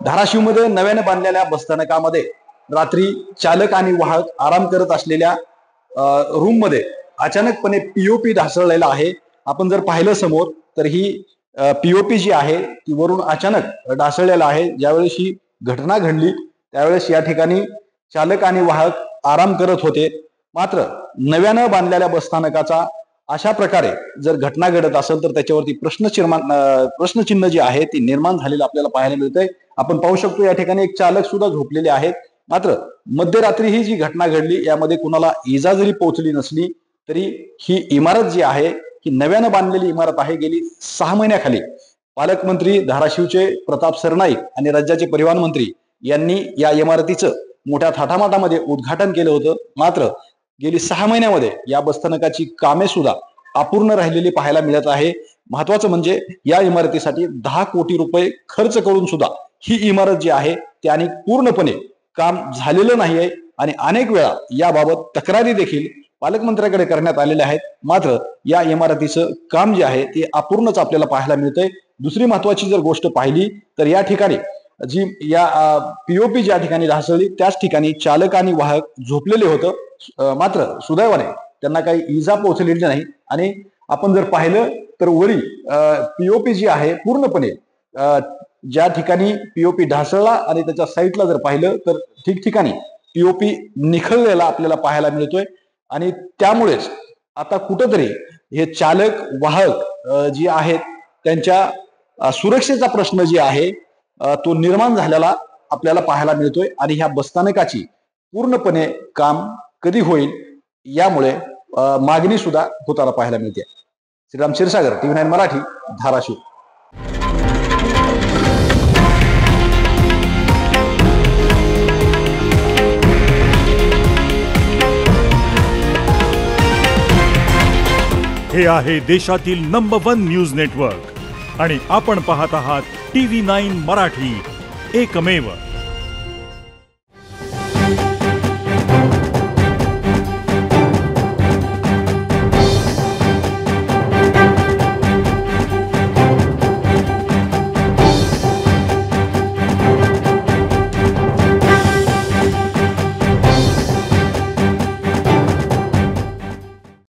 धाराशिवमध्ये नव्याने बांधलेल्या बसस्थानकामध्ये रात्री चालक आणि वाहक आराम करत असलेल्या रूम मध्ये अचानकपणे पीओपी ढासळलेला आहे। आपण जर पाहिलं समोर तर ही पीओपी जी आहे ती वरून अचानक ढासळलेला आहे। ज्यावेळेस ही घटना घडली त्यावेळेस या ठिकाणी चालक आणि वाहक आराम करत होते। मात्र नव्याने बांधलेल्या बसस्थानकाचा अशा प्रकारे जर घटना घडत असेल तर त्याच्यावरती प्रश्नचिन्ह जे आहे ते निर्माण झालेलं आपल्याला पाहायला मिळतंय। आपण पाहू शकतो या ठिकाणी एक चालक सुद्धा झोपलेले आहेत। मात्र मध्यरात्री ही जी घटना घडली यामध्ये कुणाला इजा जरी पोहोचली नसली तरी ही इमारत जी आहे ही नव्याने बांधलेली इमारत आहे। गेली 6 महिन्याखाली पालकमंत्री धाराशिवचे प्रताप सरनाईक आणि राज्याचे परिवहन मंत्री यांनी या इमारतीचं मोठ्या थाटामाटामध्ये उद्घाटन केलं होतं। मात्र गेली 6 महिन्यामध्ये या बसस्थानकाची कामे सुद्धा अपूर्ण राहिलेली पाहायला मिळत आहे। महत्वाचं म्हणजे या इमारतीसाठी 10 कोटी रुपये खर्च करून सुद्धा ही इमारत जी आहे त्याने पूर्णपणे काम झालेलं नाहीये आणि अनेक वेळा याबाबत तक्रारी देखील पालकमंत्र्याकडे करण्यात आलेल्या आहेत। मात्र या इमारतीचं काम जे आहे ते अपूर्णच आपल्याला पाहायला मिळतंय। दुसरी महत्वाची जर गोष्ट पाहिली तर या ठिकाणी जी या पीओपी ज्या ठिकाणी ढासळली त्याच ठिकाणी चालक आणि वाहक झोपलेले होतं। मात्र सुदैवाने त्यांना काही इजा पोहोचलेली नाही आणि आपण जर पाहिलं तर वरील पीओपी जी आहे पूर्णपणे ज्या ठिकाणी पीओपी ढासळला आणि त्याच्या साईडला जर पाहिलं तर ठिकठिकाणी पीओपी निखळलेला आपल्याला पाहायला मिळतोय आणि त्यामुळेच आता कुठंतरी हे चालक वाहक जे आहेत त्यांच्या सुरक्षेचा प्रश्न जे आहे तो निर्माण झालेला आपल्याला पाहायला मिळतोय आणि ह्या बसस्थानकाची पूर्णपणे काम कधी होईल यामुळे मागणी सुद्धा होताना पाहायला मिळते। श्रीराम क्षीरसागर, TV9 मराठी, धाराशिव। हे आहे देशातील नंबर 1 न्यूज नेटवर्क आणि आपण पाहत आहात TV9 मराठी, एकमेव।